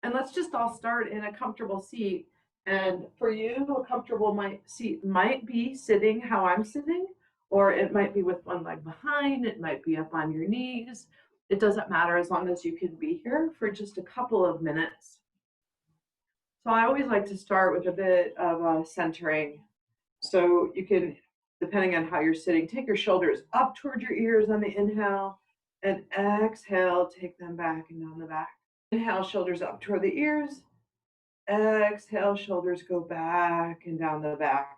And let's just all start in a comfortable seat. And for you, a comfortable seat might be sitting how I'm sitting, or it might be with one leg behind, it might be up on your knees. It doesn't matter as long as you can be here for just a couple of minutes. So I always like to start with a bit of centering. So you can, depending on how you're sitting, take your shoulders up toward your ears on the inhale, and exhale, take them back and down the back. Inhale, shoulders up toward the ears. Exhale, shoulders go back and down the back.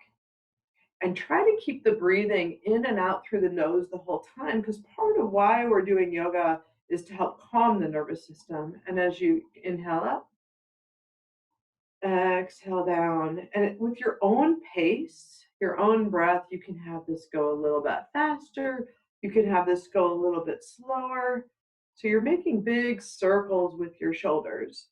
And try to keep the breathing in and out through the nose the whole time, because part of why we're doing yoga is to help calm the nervous system. And as you inhale up, exhale down, and with your own pace, your own breath, you can have this go a little bit faster. You can have this go a little bit slower. So you're making big circles with your shoulders.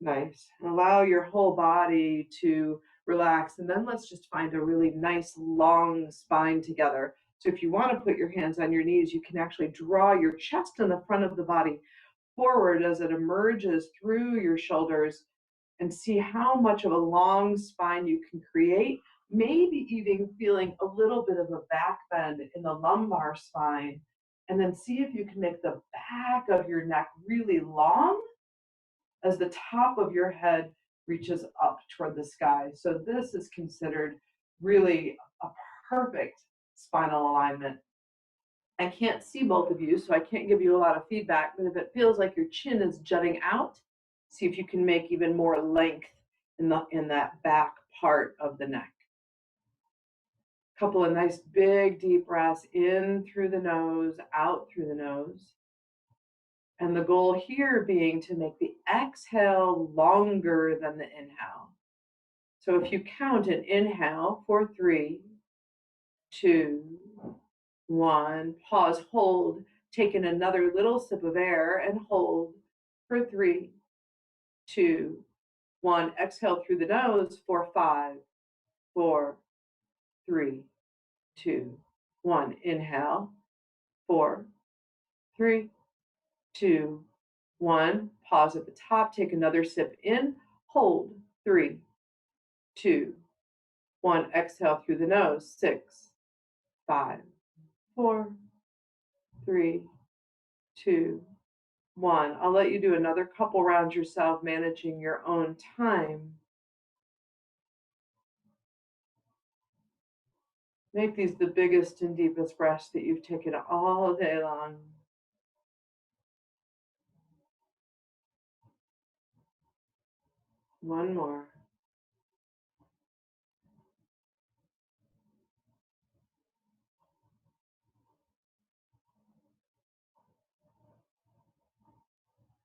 Nice. Allow your whole body to relax. And then let's just find a really nice long spine together. So if you want to put your hands on your knees, you can actually draw your chest and the front of the body forward as it emerges through your shoulders, and see how much of a long spine you can create. Maybe even feeling a little bit of a back bend in the lumbar spine. And then see if you can make the back of your neck really long as the top of your head reaches up toward the sky. So this is considered really a perfect spinal alignment. I can't see both of you, so I can't give you a lot of feedback, but if it feels like your chin is jutting out, see if you can make even more length in that back part of the neck. A couple of nice big deep breaths in through the nose, out through the nose. And the goal here being to make the exhale longer than the inhale. So if you count an inhale for 3, 2, 1, pause, hold, take in another little sip of air and hold for 3, 2, 1. Exhale through the nose for 5, 4, 3, 2, 1. Inhale, 4, 3, 2, 1. Pause at the top, take another sip in, hold, 3, 2, 1. Exhale through the nose, 6, 5, 4, 3, 2, 1. I'll let you do another couple rounds yourself, managing your own time. Make these the biggest and deepest breaths that you've taken all day long. One more.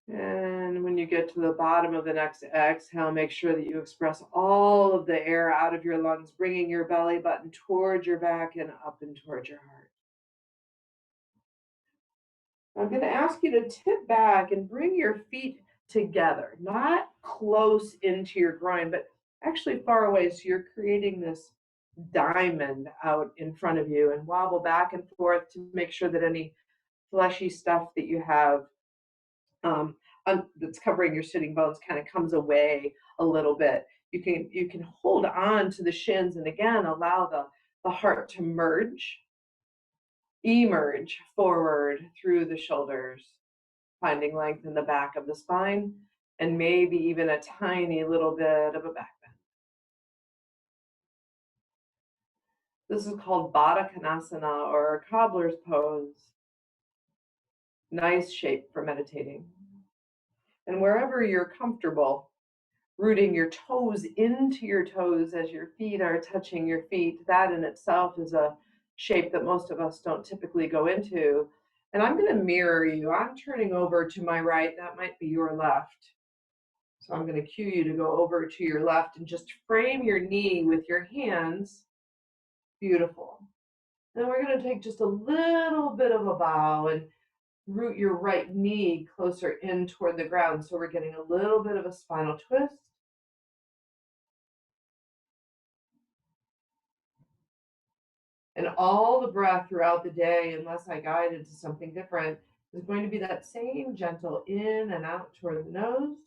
And when you get to the bottom of the next exhale, make sure that you express all of the air out of your lungs, bringing your belly button towards your back and up and towards your heart. I'm going to ask you to tip back and bring your feet together, not close into your groin, but actually far away. So you're creating this diamond out in front of you, and wobble back and forth to make sure that any fleshy stuff that you have that's covering your sitting bones kind of comes away a little bit. You can hold on to the shins, and again allow the heart to emerge forward through the shoulders, finding length in the back of the spine, and maybe even a tiny little bit of a back bend. This is called Baddha Konasana, or cobbler's pose. Nice shape for meditating. And wherever you're comfortable, rooting your toes into your toes as your feet are touching your feet, that in itself is a shape that most of us don't typically go into. And I'm going to mirror you. I'm turning over to my right. That might be your left. So I'm going to cue you to go over to your left and just frame your knee with your hands. Beautiful. Then we're going to take just a little bit of a bow and root your right knee closer in toward the ground. So we're getting a little bit of a spinal twist. And all the breath throughout the day, unless I guide it to something different, is going to be that same gentle in and out toward the nose,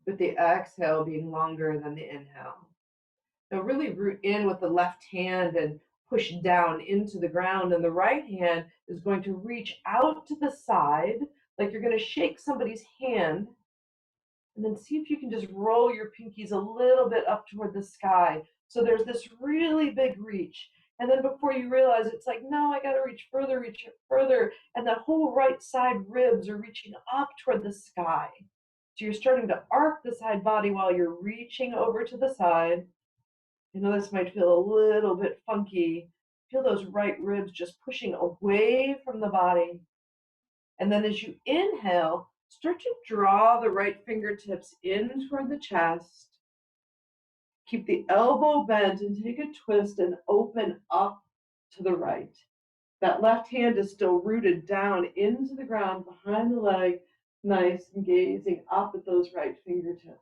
with the exhale being longer than the inhale. Now really root in with the left hand and push down into the ground, and the right hand is going to reach out to the side like you're going to shake somebody's hand, and then see if you can just roll your pinkies a little bit up toward the sky. So there's this really big reach. And then before you realize it's like, no, I got to reach further. And the whole right side ribs are reaching up toward the sky. So you're starting to arc the side body while you're reaching over to the side. I know this might feel a little bit funky. Feel those right ribs just pushing away from the body. And then as you inhale, start to draw the right fingertips in toward the chest. Keep the elbow bent and take a twist and open up to the right. That left hand is still rooted down into the ground behind the leg, nice and gazing up at those right fingertips.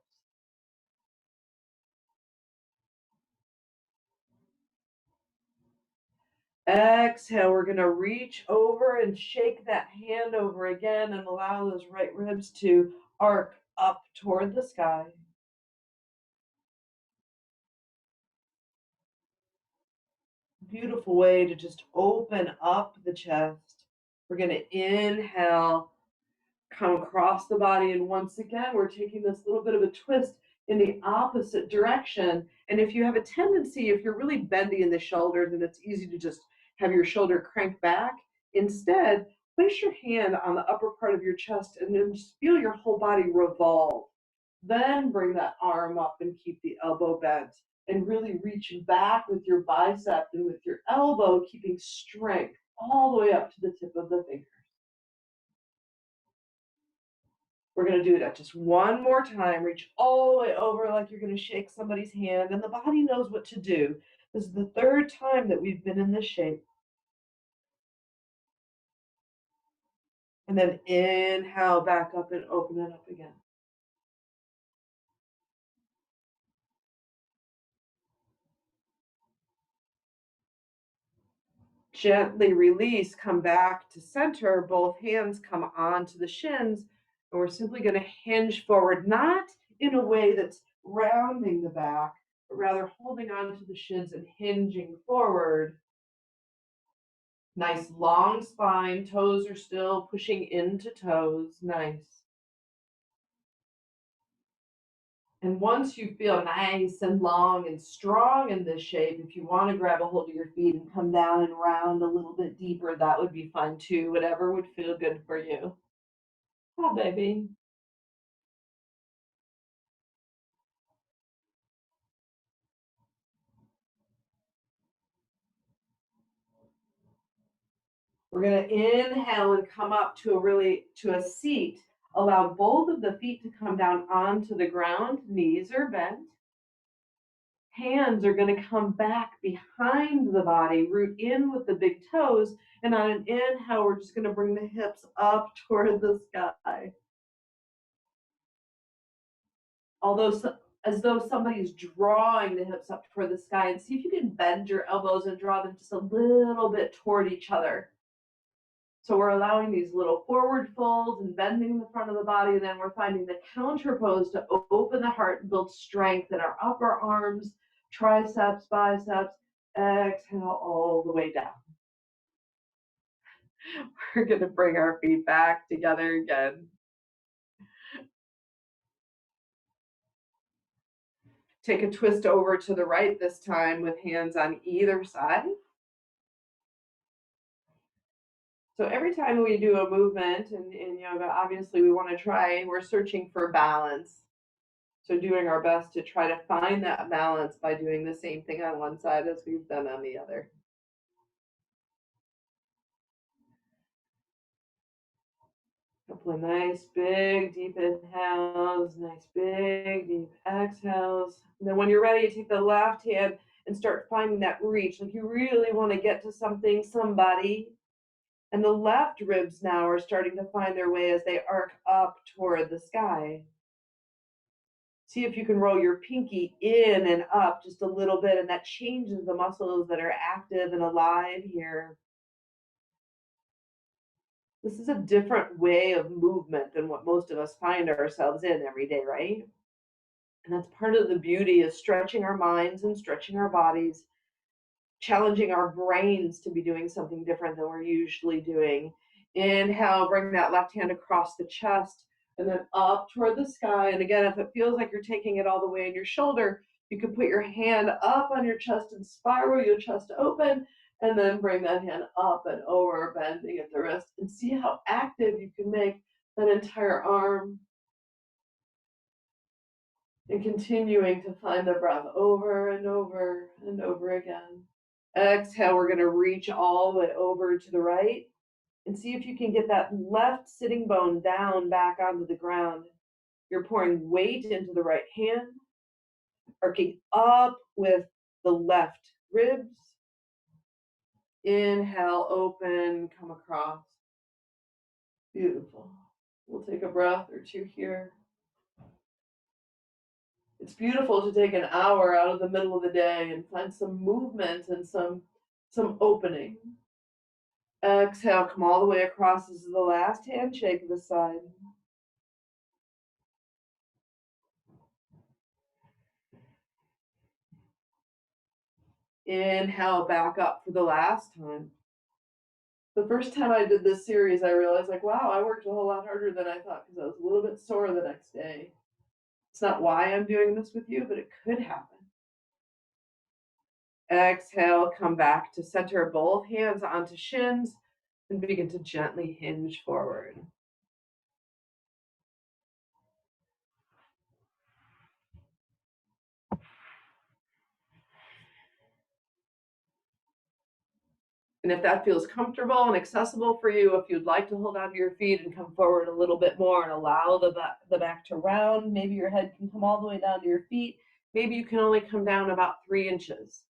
Exhale, we're going to reach over and shake that hand over again and allow those right ribs to arc up toward the sky. Beautiful way to just open up the chest. We're going to inhale, come across the body, and once again, we're taking this little bit of a twist in the opposite direction. And if you have a tendency, if you're really bendy in the shoulders, and it's easy to just have your shoulder crank back, instead, place your hand on the upper part of your chest and then just feel your whole body revolve. Then bring that arm up and keep the elbow bent, and really reach back with your bicep and with your elbow, keeping strength all the way up to the tip of the finger. We're going to do that just one more time. Reach all the way over like you're going to shake somebody's hand, and the body knows what to do. This is the third time that we've been in this shape. And then inhale back up and open it up again. Gently release, come back to center. Both hands come onto the shins, and we're simply going to hinge forward, not in a way that's rounding the back, but rather holding on to the shins and hinging forward. Nice long spine, toes are still pushing into toes, nice. And once you feel nice and long and strong in this shape, if you want to grab a hold of your feet and come down and round a little bit deeper, that would be fun too, whatever would feel good for you. Oh, baby. We're going to inhale and come up to a seat. Allow both of the feet to come down onto the ground. Knees are bent. Hands are going to come back behind the body, root in with the big toes, and on an inhale, we're just going to bring the hips up toward the sky. As though somebody's drawing the hips up toward the sky, and see if you can bend your elbows and draw them just a little bit toward each other. So we're allowing these little forward folds and bending the front of the body, and then we're finding the counter pose to open the heart and build strength in our upper arms, triceps, biceps. Exhale all the way down. We're going to bring our feet back together again. Take a twist over to the right this time with hands on either side. So every time we do a movement in yoga, obviously we want to try, we're searching for balance. So doing our best to try to find that balance by doing the same thing on one side as we've done on the other. Couple of nice big deep inhales, nice big deep exhales. And then when you're ready, take the left hand and start finding that reach. Like you really want to get to something, somebody. And the left ribs now are starting to find their way as they arc up toward the sky. See if you can roll your pinky in and up just a little bit, and that changes the muscles that are active and alive here. This is a different way of movement than what most of us find ourselves in every day, right? And that's part of the beauty is stretching our minds and stretching our bodies, challenging our brains to be doing something different than we're usually doing. Inhale, bring that left hand across the chest and then up toward the sky. And again, if it feels like you're taking it all the way in your shoulder, you can put your hand up on your chest and spiral your chest open, and then bring that hand up and over, bending at the wrist, and see how active you can make that entire arm. And continuing to find the breath over and over and over again. Exhale, we're going to reach all the way over to the right and see if you can get that left sitting bone down back onto the ground. You're pouring weight into the right hand, arcing up with the left ribs. Inhale, open, come across. Beautiful. We'll take a breath or two here. It's beautiful to take an hour out of the middle of the day and find some movement and some opening. Exhale, come all the way across. This is the last handshake of the side. Inhale, back up for the last time. The first time I did this series, I realized, like, wow, I worked a whole lot harder than I thought because I was a little bit sore the next day. It's not why I'm doing this with you, but it could happen. Exhale, come back to center both hands onto shins and begin to gently hinge forward. And if that feels comfortable and accessible for you, if you'd like to hold onto your feet and come forward a little bit more and allow the back to round, maybe your head can come all the way down to your feet. Maybe you can only come down about 3 inches.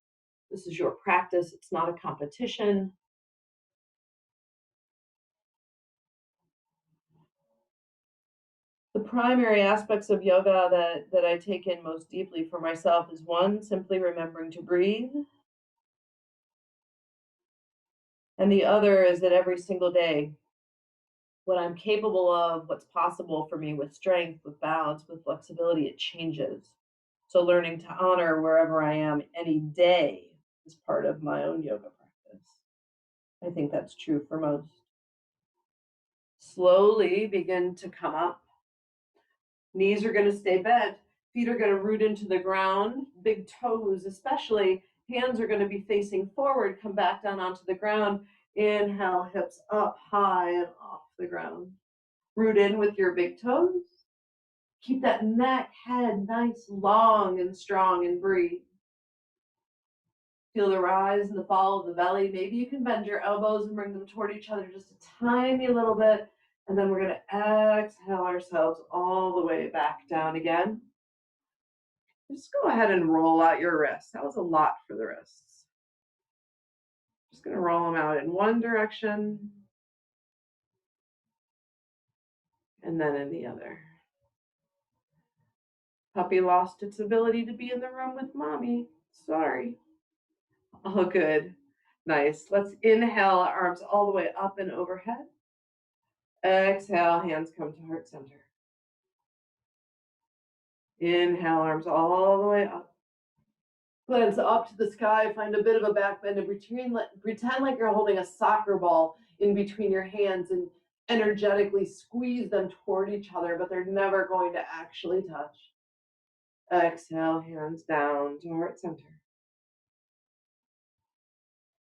This is your practice. It's not a competition. The primary aspects of yoga that I take in most deeply for myself is one, simply remembering to breathe. And the other is that every single day, what I'm capable of, what's possible for me with strength, with balance, with flexibility, it changes. So learning to honor wherever I am any day is part of my own yoga practice. I think that's true for most. Slowly begin to come up. Knees are going to stay bent. Feet are going to root into the ground. Big toes, especially. Hands are going to be facing forward. Come back down onto the ground. Inhale, hips up high and off the ground. Root in with your big toes. Keep that neck, head nice, long and strong, and breathe. Feel the rise and the fall of the belly. Maybe you can bend your elbows and bring them toward each other just a tiny little bit. And then we're going to exhale ourselves all the way back down again. Just go ahead and roll out your wrists. That was a lot for the wrists. Just going to roll them out in one direction and then in the other. Puppy lost its ability to be in the room with mommy. Sorry. Oh, good. Nice. Let's inhale, arms all the way up and overhead. Exhale, hands come to heart center. Inhale, arms all the way up. Glance up to the sky, find a bit of a back bend, and pretend like you're holding a soccer ball in between your hands and energetically squeeze them toward each other, but they're never going to actually touch. Exhale, hands down to heart center.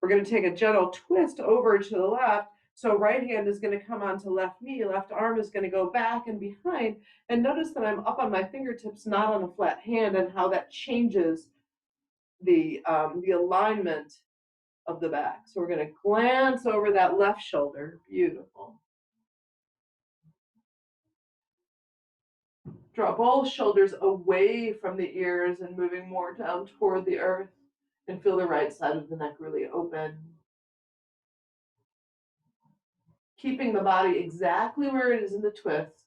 We're going to take a gentle twist over to the left. So right hand is going to come onto left knee, left arm is going to go back and behind. And notice that I'm up on my fingertips, not on a flat hand, and how that changes the alignment of the back. So we're going to glance over that left shoulder. Beautiful. Draw both shoulders away from the ears and moving more down toward the earth, and feel the right side of the neck really open. Keeping the body exactly where it is in the twist,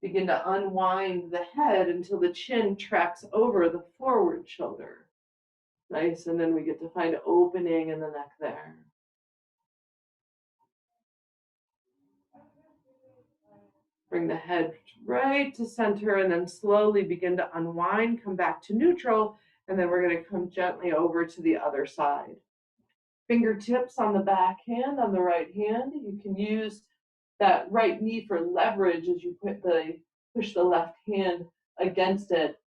begin to unwind the head until the chin tracks over the forward shoulder. Nice, and then we get to find opening in the neck there. Bring the head right to center and then slowly begin to unwind, come back to neutral, and then we're going to come gently over to the other side. Fingertips on the back hand, on the right hand. You can use that right knee for leverage as you push the left hand against it.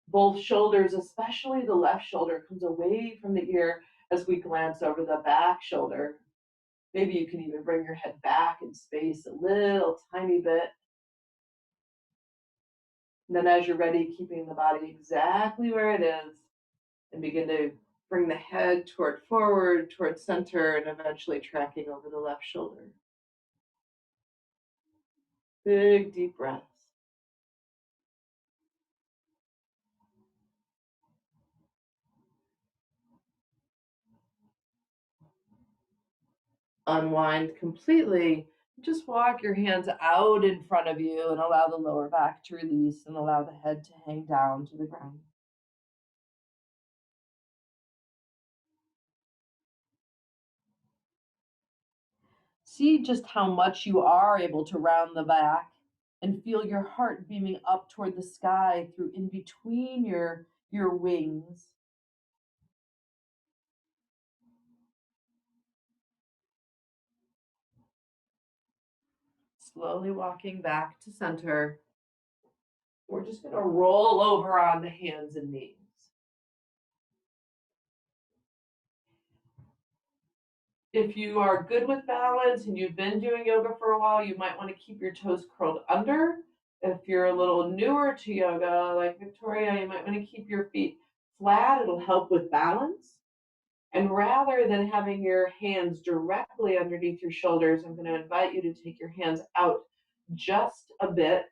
Both shoulders, especially the left shoulder, comes away from the ear as we glance over the back shoulder. Maybe you can even bring your head back in space a little tiny bit. And then as you're ready, keeping the body exactly where it is, and begin to bring the head toward forward, toward center, and eventually tracking over the left shoulder. Big, deep breaths. Unwind completely. Just walk your hands out in front of you and allow the lower back to release and allow the head to hang down to the ground. See just how much you are able to round the back and feel your heart beaming up toward the sky through in between your wings. Slowly walking back to center. We're just going to roll over on the hands and knees. If you are good with balance and you've been doing yoga for a while, you might want to keep your toes curled under. If you're a little newer to yoga, like Victoria, you might want to keep your feet flat. It'll help with balance. And rather than having your hands directly underneath your shoulders, I'm going to invite you to take your hands out just a bit.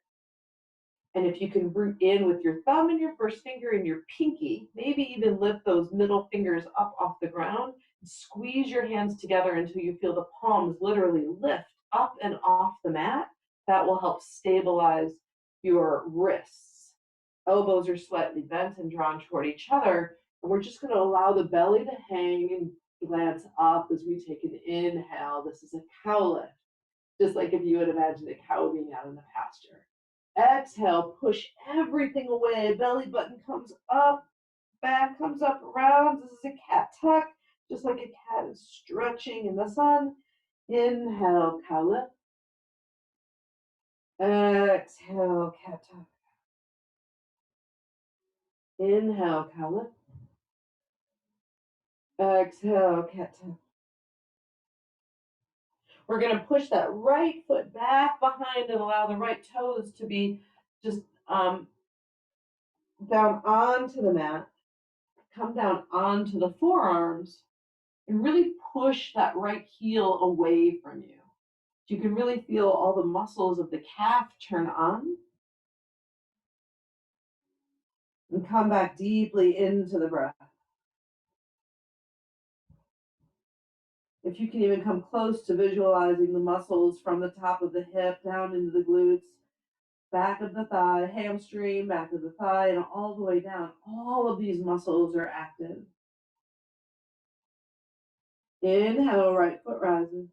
And if you can root in with your thumb and your first finger and your pinky, maybe even lift those middle fingers up off the ground, squeeze your hands together until you feel the palms literally lift up and off the mat. That will help stabilize your wrists. Elbows are slightly bent and drawn toward each other. And we're just going to allow the belly to hang and glance up as we take an inhale. This is a cow lift, just like if you would imagine a cow being out in the pasture. Exhale, push everything away. Belly button comes up, back comes up, rounds. This is a cat tuck, just like a cat is stretching in the sun. Inhale, cow lift. Exhale, cat tuck. Inhale, cow lift. Exhale, cat tuck. We're going to push that right foot back behind and allow the right toes to be just down onto the mat. Come down onto the forearms and really push that right heel away from you. You can really feel all the muscles of the calf turn on. And come back deeply into the breath. If you can even come close to visualizing the muscles from the top of the hip down into the glutes, back of the thigh, hamstring, back of the thigh, and all the way down. All of these muscles are active. Inhale, right foot rises.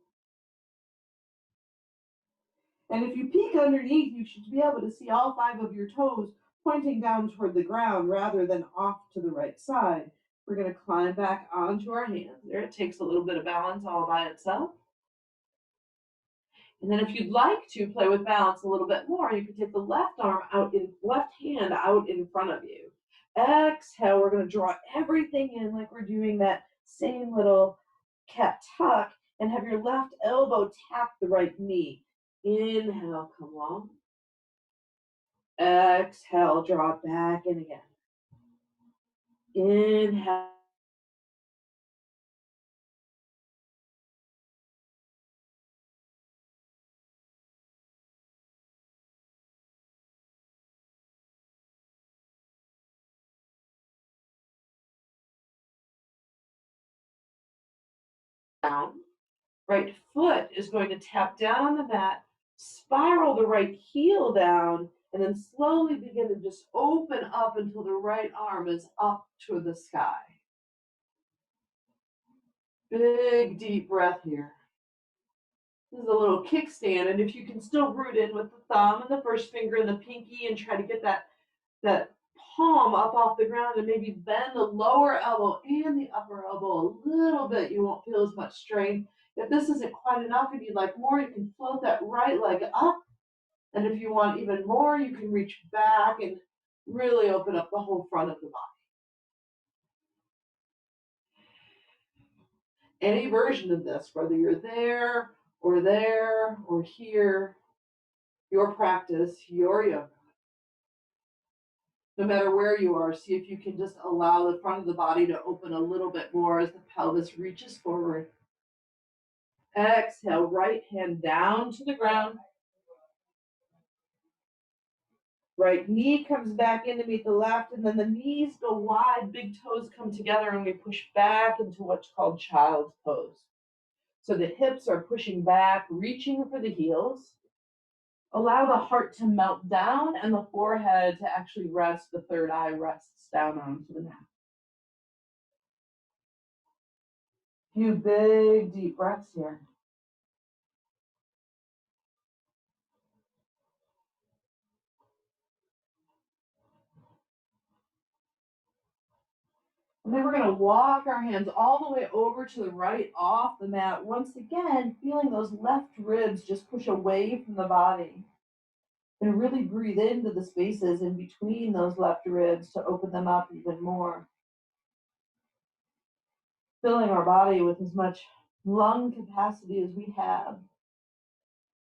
And if you peek underneath, you should be able to see all 5 of your toes pointing down toward the ground rather than off to the right side. We're going to climb back onto our hands. There, it takes a little bit of balance all by itself. And then if you'd like to play with balance a little bit more, you can take the left hand out in front of you. Exhale, we're going to draw everything in like we're doing that same little cat tuck, and have your left elbow tap the right knee. Inhale, come long. Exhale, draw it back in again. Inhale. Down. Right foot is going to tap down on the mat, spiral the right heel down, and then slowly begin to just open up until the right arm is up to the sky. Big deep breath here. This is a little kickstand, and if you can still root in with the thumb and the first finger and the pinky and try to get that palm up off the ground and maybe bend the lower elbow and the upper elbow a little bit, you won't feel as much strength. If this isn't quite enough and you'd like more, you can float that right leg up. And if you want even more, you can reach back and really open up the whole front of the body. Any version of this, whether you're there or here, your practice, your yoga. No matter where you are, see if you can just allow the front of the body to open a little bit more as the pelvis reaches forward. Exhale, right hand down to the ground. Right knee comes back in to meet the left, and then the knees go wide, big toes come together, and we push back into what's called child's pose. So the hips are pushing back, reaching for the heels. Allow the heart to melt down and the forehead to actually rest, the third eye rests down onto the mat. Few big, deep breaths here. And then we're going to walk our hands all the way over to the right off the mat. Once again, feeling those left ribs just push away from the body. And really breathe into the spaces in between those left ribs to open them up even more. Filling our body with as much lung capacity as we have.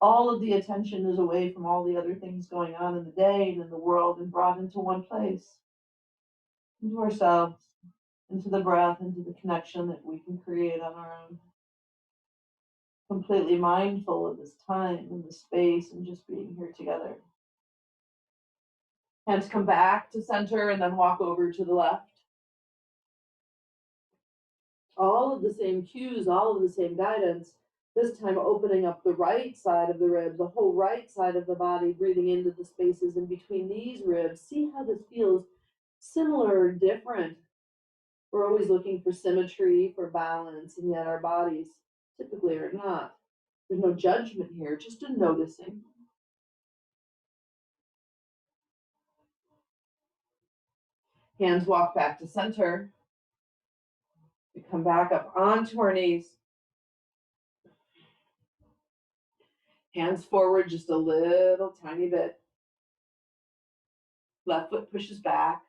All of the attention is away from all the other things going on in the day and in the world and brought into one place. Into ourselves, into the breath, into the connection that we can create on our own. Completely mindful of this time and the space and just being here together. Hands come back to center and then walk over to the left. All of the same cues, all of the same guidance, this time opening up the right side of the ribs, the whole right side of the body, breathing into the spaces in between these ribs. See how this feels similar or different. We're always looking for symmetry, for balance, and yet our bodies typically are not. There's no judgment here, just a noticing. Hands walk back to center. We come back up onto our knees. Hands forward just a little tiny bit. Left foot pushes back.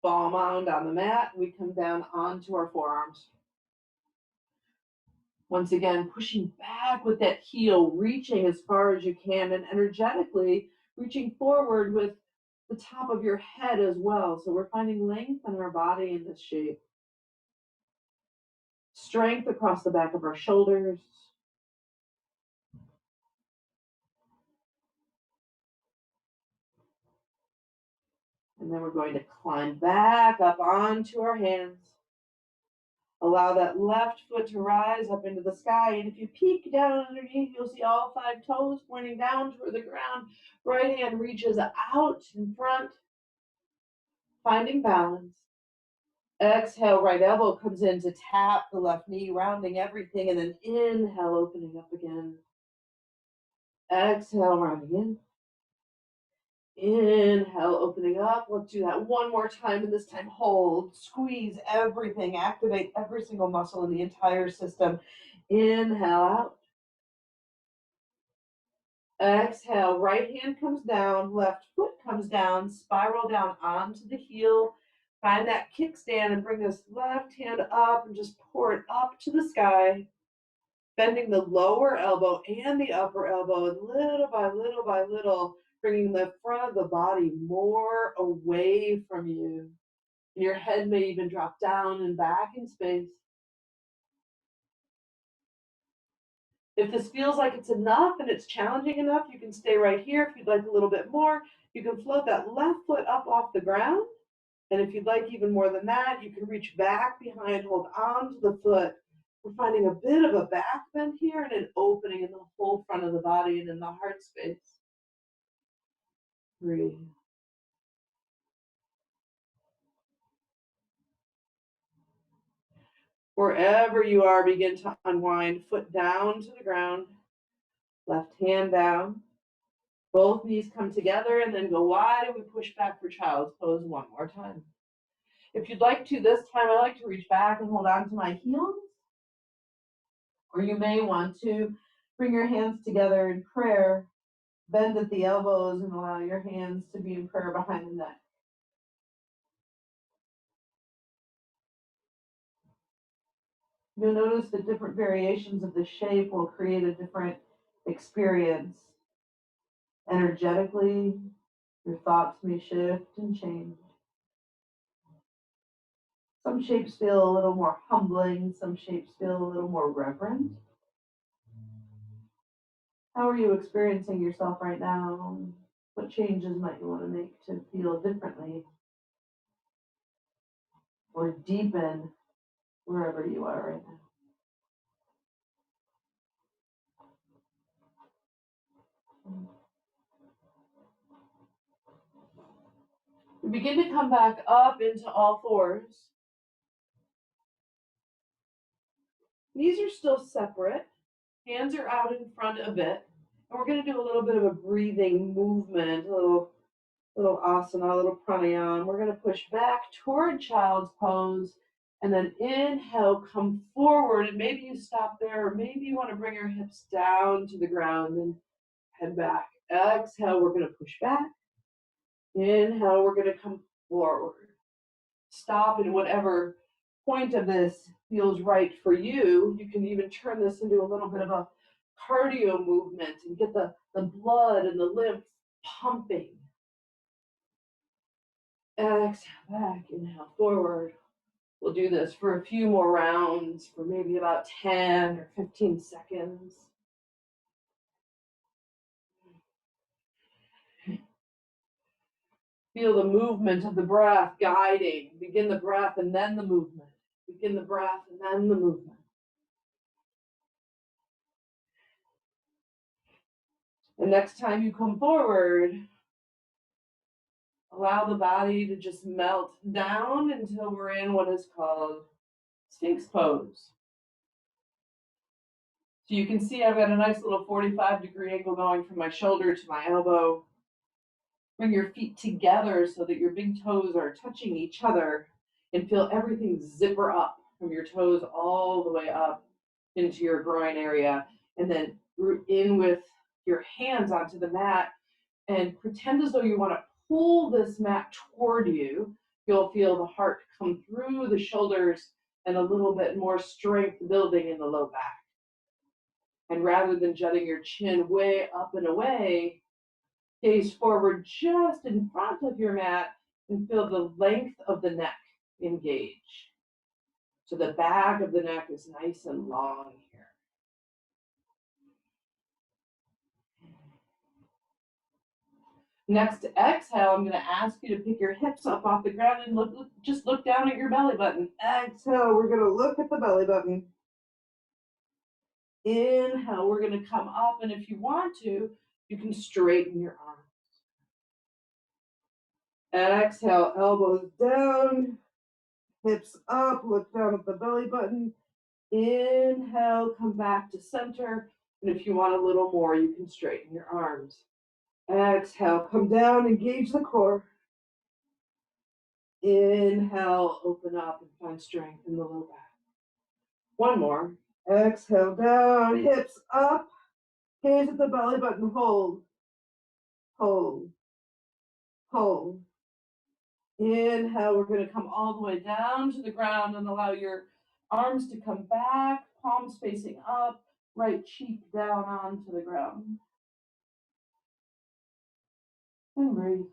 Ball mound on the mat. We come down onto our forearms. Once again, pushing back with that heel, reaching as far as you can, and energetically reaching forward with the top of your head as well. So we're finding length in our body in this shape. Strength across the back of our shoulders. And then we're going to climb back up onto our hands. Allow that left foot to rise up into the sky. And if you peek down underneath, you'll see all 5 toes pointing down toward the ground. Right hand reaches out in front, finding balance. Exhale, right elbow comes in to tap the left knee, rounding everything. And then inhale, opening up again. Exhale, rounding in. Inhale, opening up. Let's do that one more time, and this time hold, squeeze everything, activate every single muscle in the entire system. Inhale out. Exhale, right hand comes down, left foot comes down, spiral down onto the heel. Find that kickstand and bring this left hand up and just pour it up to the sky. Bending the lower elbow and the upper elbow, and little by little by little, bringing the front of the body more away from you. And your head may even drop down and back in space. If this feels like it's enough and it's challenging enough, you can stay right here. If you'd like a little bit more, you can float that left foot up off the ground. And if you'd like even more than that, you can reach back behind, hold on to the foot. We're finding a bit of a back bend here and an opening in the whole front of the body and in the heart space. Breathe. Wherever you are, begin to unwind, foot down to the ground. Left hand down. Both knees come together and then go wide, and we push back for child's pose one more time. If you'd like to, this time I like to reach back and hold on to my heels. Or you may want to bring your hands together in prayer, bend at the elbows, and allow your hands to be in prayer behind the neck. You'll notice that different variations of the shape will create a different experience. Energetically, your thoughts may shift and change. Some shapes feel a little more humbling, some shapes feel a little more reverent. How are you experiencing yourself right now? What changes might you want to make to feel differently or deepen wherever you are right now? We begin to come back up into all fours. Knees are still separate. Hands are out in front a bit. And we're going to do a little bit of a breathing movement, a little asana, a little pranayama. We're going to push back toward child's pose. And then inhale, come forward. And maybe you stop there, or maybe you want to bring your hips down to the ground and head back. Exhale, we're going to push back. Inhale, we're going to come forward. Stop at whatever point of this feels right for you. You can even turn this into a little bit of a cardio movement and get the blood and the lymph pumping. Exhale back, inhale forward. We'll do this for a few more rounds for maybe about 10 or 15 seconds. Feel the movement of the breath guiding. Begin the breath and then the movement. Begin the breath and then the movement. And next time you come forward, allow the body to just melt down until we're in what is called Sphinx pose. So you can see I've got a nice little 45-degree angle going from my shoulder to my elbow. Bring your feet together so that your big toes are touching each other, and feel everything zipper up from your toes all the way up into your groin area. And then root in with your hands onto the mat and pretend as though you want to pull this mat toward you. You'll feel the heart come through the shoulders and a little bit more strength building in the low back. And rather than jutting your chin way up and away, gaze forward just in front of your mat and feel the length of the neck engage. So the back of the neck is nice and long here. Next exhale, I'm going to ask you to pick your hips up off the ground and just look down at your belly button. Exhale, we're going to look at the belly button. Inhale, we're going to come up, and if you want to, you can straighten your arms. Exhale, elbows down, hips up, look down at the belly button. Inhale, come back to center, and if you want a little more, you can straighten your arms. Exhale, come down, engage the core. Inhale, open up and find strength in the low back. One more. Exhale, down, hips up, gaze at the belly button, hold, hold, hold. Inhale, we're going to come all the way down to the ground and allow your arms to come back, palms facing up, right cheek down onto the ground. And breathe.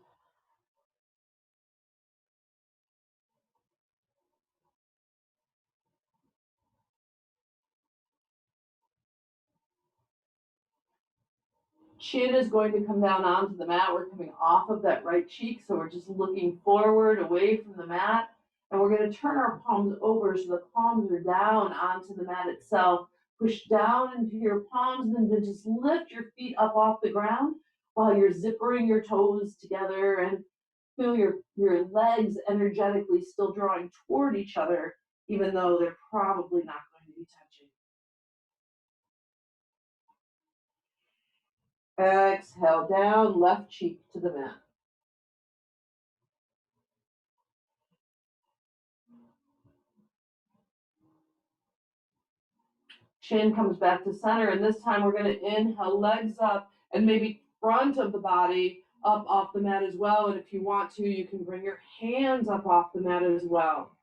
Chin is going to come down onto the mat. We're coming off of that right cheek, so we're just looking forward, away from the mat. And we're going to turn our palms over so the palms are down onto the mat itself. Push down into your palms and then just lift your feet up off the ground while you're zippering your toes together, and feel your legs energetically still drawing toward each other, even though they're probably not going to be touching. Exhale, down, left cheek to the mat. Chin comes back to center, and this time we're going to inhale, legs up, and maybe front of the body up off the mat as well. And if you want to, you can bring your hands up off the mat as well.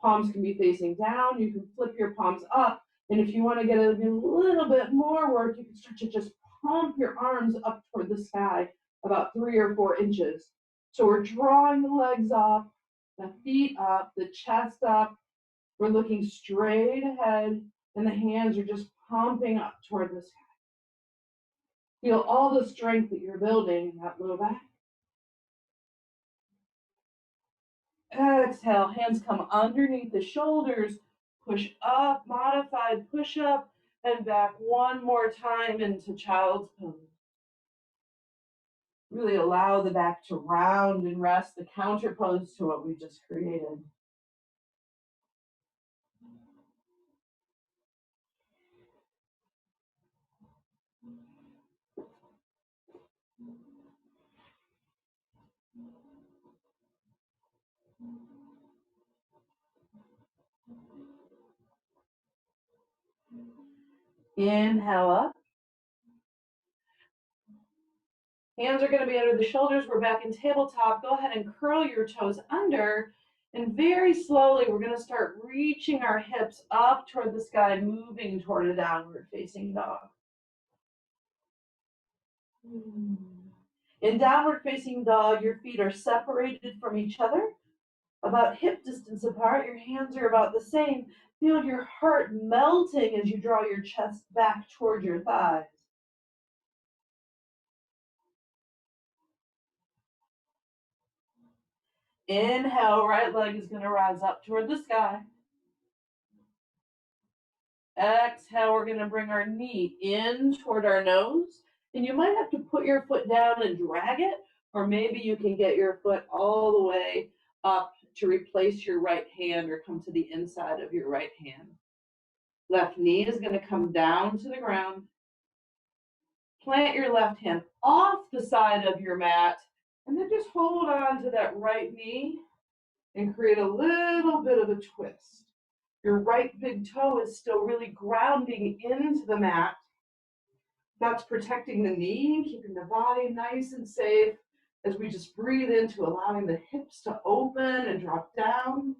Palms can be facing down. You can flip your palms up. And if you want to get a little bit more work, you can start to just pump your arms up toward the sky about 3 or 4 inches. So we're drawing the legs up, the feet up, the chest up. We're looking straight ahead, and the hands are just pumping up toward the sky. Feel all the strength that you're building in that low back. Exhale, hands come underneath the shoulders, push up, modified push up, and back one more time into child's pose. Really allow the back to round and rest, the counter pose to what we just created. Inhale up. Hands are going to be under the shoulders. We're back in tabletop. Go ahead and curl your toes under. And very slowly, we're going to start reaching our hips up toward the sky, moving toward a downward facing dog. In downward facing dog, your feet are separated from each other, about hip distance apart. Your hands are about the same. Feel your heart melting as you draw your chest back toward your thighs. Inhale, right leg is going to rise up toward the sky. Exhale, we're going to bring our knee in toward our nose. And you might have to put your foot down and drag it, or maybe you can get your foot all the way up to replace your right hand or come to the inside of your right hand. Left knee is going to come down to the ground. Plant your left hand off the side of your mat, and then just hold on to that right knee and create a little bit of a twist. Your right big toe is still really grounding into the mat. That's protecting the knee, keeping the body nice and safe as we just breathe into allowing the hips to open and drop down.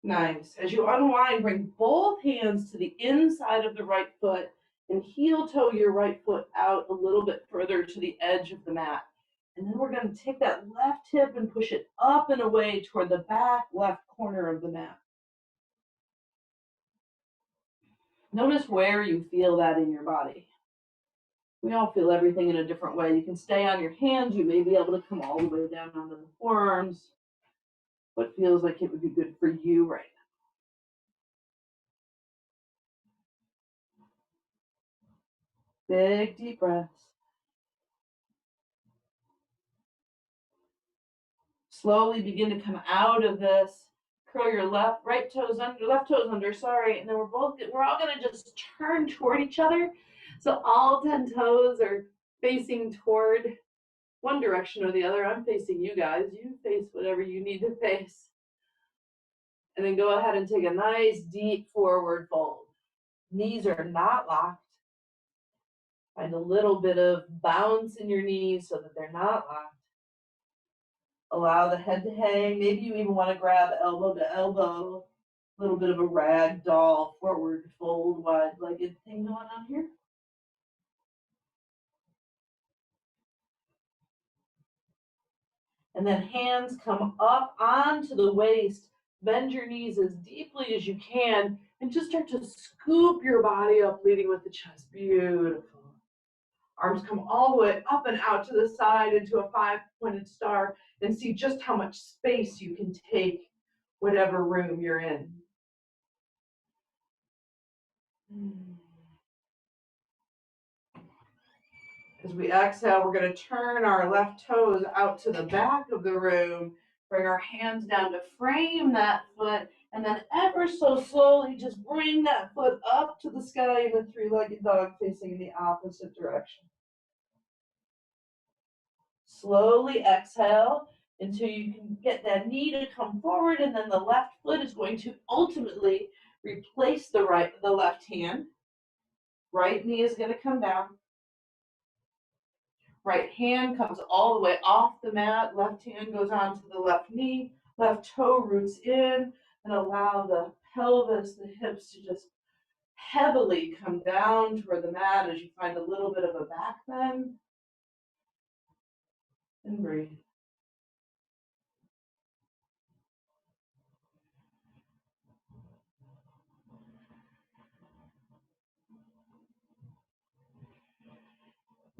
Nice. As you unwind, bring both hands to the inside of the right foot and heel toe your right foot out a little bit further to the edge of the mat. And then we're going to take that left hip and push it up and away toward the back left corner of the mat. Notice where you feel that in your body. We all feel everything in a different way. You can stay on your hands. You may be able to come all the way down onto the forearms. What feels like it would be good for you right now. Big deep breaths. Slowly begin to come out of this. Curl your left toes under, sorry. And then we're all going to just turn toward each other. So all 10 toes are facing toward one direction or the other. I'm facing you guys. You face whatever you need to face. And then go ahead and take a nice deep forward fold. Knees are not locked. Find a little bit of bounce in your knees so that they're not locked. Allow the head to hang. Maybe you even want to grab elbow to elbow. A little bit of a rag doll forward fold, wide-legged thing going on here. And then hands come up onto the waist. Bend your knees as deeply as you can and just start to scoop your body up, leading with the chest. Beautiful. Arms come all the way up and out to the side into a 5-pointed star, and see just how much space you can take whatever room you're in. As we exhale, we're going to turn our left toes out to the back of the room, bring our hands down to frame that foot, And then ever so slowly, just bring that foot up to the sky in a three-legged dog facing in the opposite direction. Slowly exhale until you can get that knee to come forward, and then the left foot is going to ultimately replace the left hand. Right knee is going to come down. Right hand comes all the way off the mat. Left hand goes onto the left knee. Left toe roots in, and allow the pelvis, the hips to just heavily come down toward the mat as you find a little bit of a back bend. And breathe.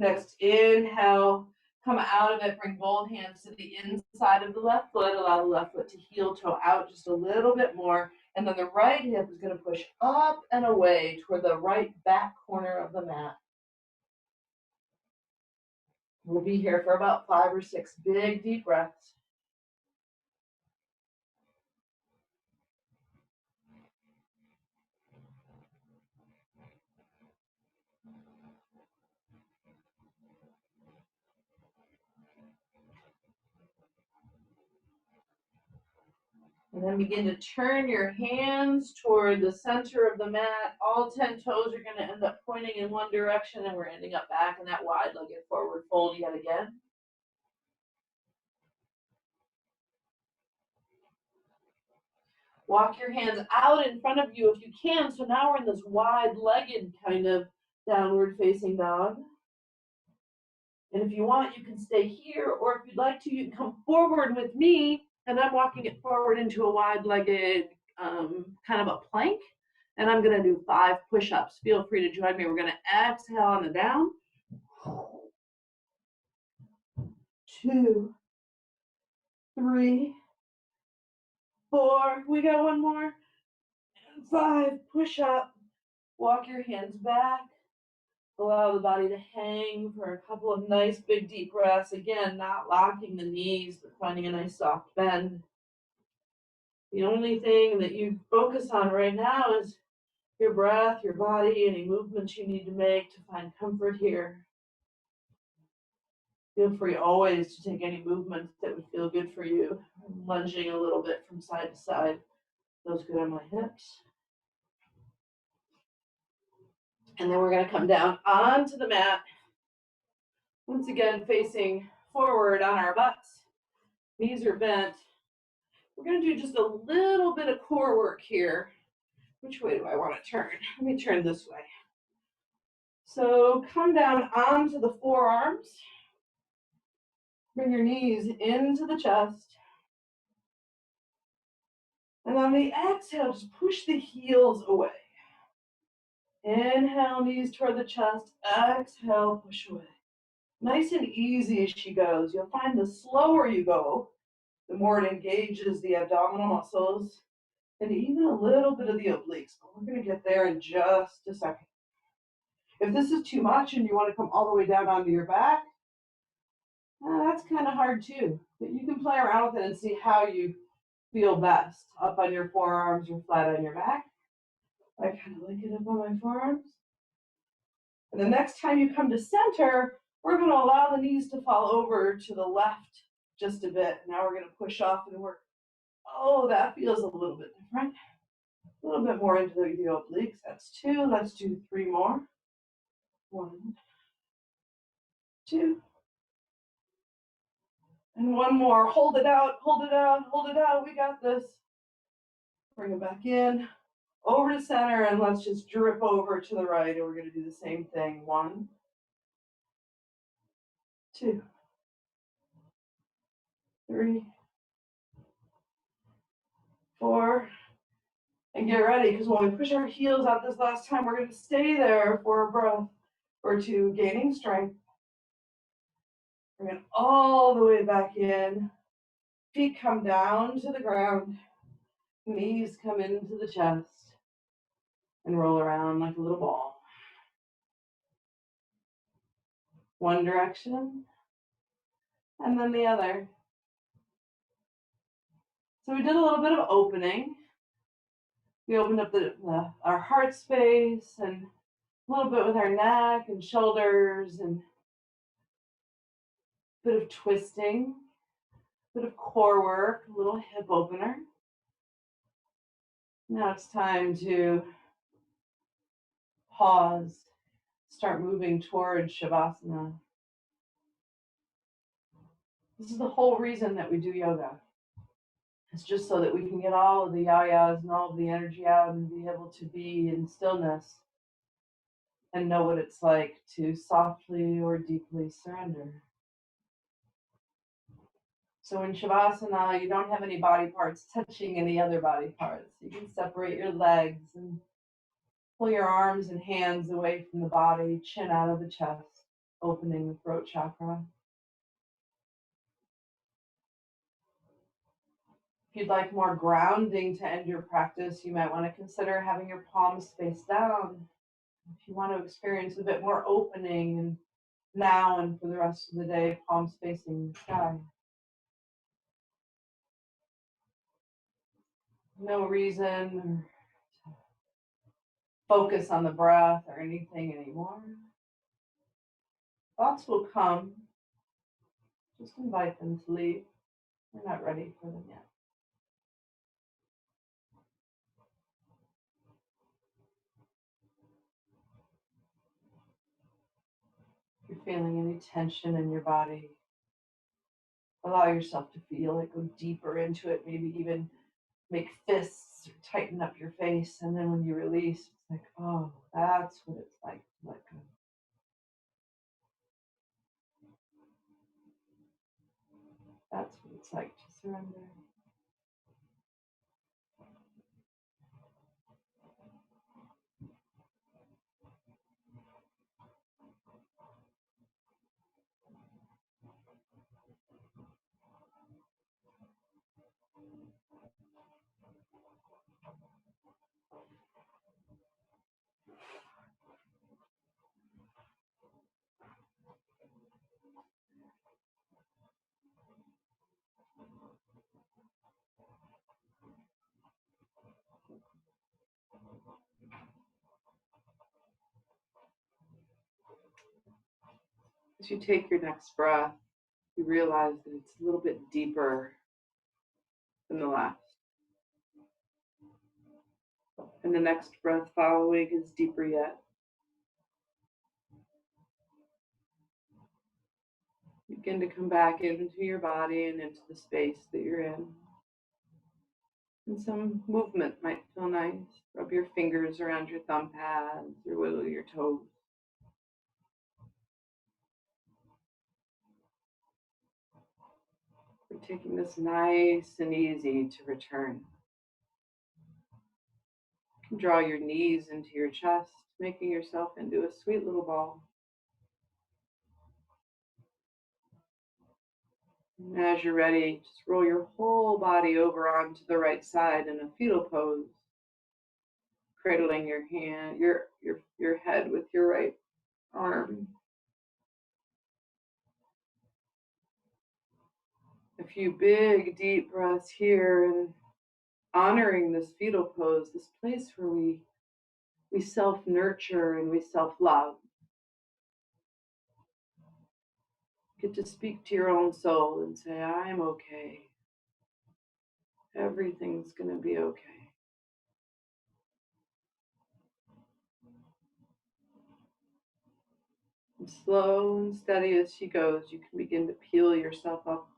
Next, inhale, come out of it, bring both hands to the inside of the left foot, allow the left foot to heel toe out just a little bit more, and then the right hip is going to push up and away toward the right back corner of the mat. We'll be here for about 5 or 6 big deep breaths. And then begin to turn your hands toward the center of the mat. All 10 toes are going to end up pointing in one direction, and we're ending up back in that wide-legged forward fold yet again. Walk your hands out in front of you if you can. So now we're in this wide-legged kind of downward facing dog. And if you want, you can stay here, or if you'd like to, you can come forward with me, and I'm walking it forward into a wide-legged kind of a plank. And I'm gonna do 5 push-ups. Feel free to join me. We're gonna exhale on the down. 2, 3, 4. We got one more. And 5. Push up. Walk your hands back. Allow the body to hang for a couple of nice big deep breaths. Again, not locking the knees, but finding a nice soft bend. The only thing that you focus on right now is your breath, your body, any movements you need to make to find comfort here. Feel free always to take any movements that would feel good for you. I'm lunging a little bit from side to side. Feels good on my hips. And then we're going to come down onto the mat. Once again, facing forward on our butts. Knees are bent. We're going to do just a little bit of core work here. Which way do I want to turn? Let me turn this way. So come down onto the forearms. Bring your knees into the chest. And on the exhale, just push the heels away. Inhale, knees toward the chest. Exhale, push away. Nice and easy as she goes. You'll find the slower you go, the more it engages the abdominal muscles and even a little bit of the obliques. But we're going to get there in just a second. If this is too much and you want to come all the way down onto your back, that's kind of hard too. But you can play around with it and see how you feel best. Up on your forearms or flat on your back. I kind of like it up on my forearms. And the next time you come to center, we're going to allow the knees to fall over to the left just a bit. Now we're going to push off and work. Oh, that feels a little bit different. A little bit more into the obliques. That's 2. Let's do 3 more. 1, 2. And 1 more. Hold it out, hold it out, hold it out. We got this. Bring it back in. Over to center, and let's just drip over to the right. And we're going to do the same thing. 1, 2, 3, 4. And get ready, because when we push our heels out this last time, we're going to stay there for a breath or 2, gaining strength. Bring it all the way back in. Feet come down to the ground. Knees come into the chest. And roll around like a little ball. One direction, and then the other. So we did a little bit of opening. We open up our heart space and a little bit with our neck and shoulders and a bit of twisting, a bit of core work, a little hip opener. Now it's time to pause, start moving towards Shavasana. This is the whole reason that we do yoga. It's just so that we can get all of the yayas and all of the energy out and be able to be in stillness and know what it's like to softly or deeply surrender. So in Shavasana, you don't have any body parts touching any other body parts. You can separate your legs and pull your arms and hands away from the body, chin out of the chest, opening the throat chakra. If you'd like more grounding to end your practice, you might want to consider having your palms face down. If you want to experience a bit more opening and now and for the rest of the day, palms facing the sky. No reason to focus on the breath or anything anymore. Thoughts will come. Just invite them to leave. We're not ready for them yet. If you're feeling any tension in your body, allow yourself to feel it, go deeper into it, maybe even make fists or tighten up your face. And then when you release, it's like, oh, that's what it's like to let go. That's what it's like to surrender. As you take your next breath, you realize that it's a little bit deeper than the last. And the next breath following is deeper yet. Begin to come back into your body and into the space that you're in. And some movement might feel nice. Rub your fingers around your thumb pads or wiggle your toes. We're taking this nice and easy to return. Draw your knees into your chest, making yourself into a sweet little ball. And as you're ready, just roll your whole body over onto the right side in a fetal pose, cradling your hand, your head with your right arm. A few big, deep breaths here, and honoring this fetal pose, this place where we self-nurture and we self-love. Get to speak to your own soul and say, I'm okay. Everything's going to be okay. And slow and steady as she goes, you can begin to peel yourself up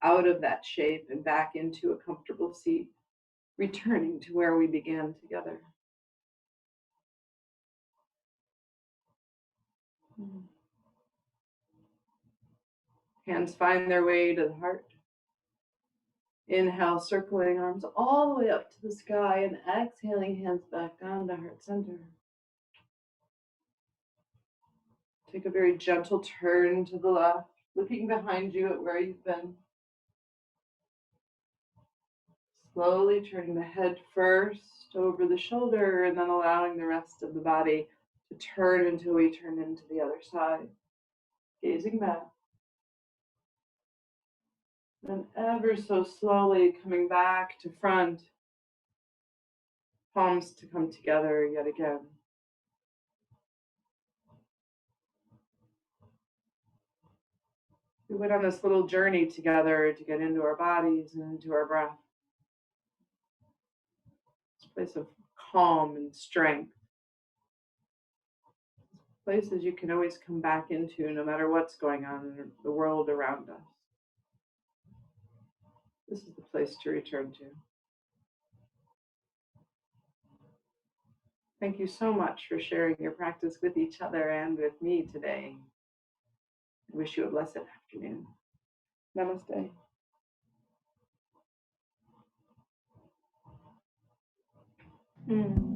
out of that shape and back into a comfortable seat, returning to where we began together. Hands find their way to the heart. Inhale, circling arms all the way up to the sky, and exhaling, hands back down to heart center. Take a very gentle turn to the left, looking behind you at where you've been. Slowly turning the head first over the shoulder, and then allowing the rest of the body to turn until we turn into the other side. Gazing back. And ever so slowly coming back to front, palms to come together yet again. We went on this little journey together to get into our bodies and into our breath, this place of calm and strength, places you can always come back into no matter what's going on in the world around us. This is the place to return to. Thank you so much for sharing your practice with each other and with me today. I wish you a blessed afternoon. Namaste. Mm.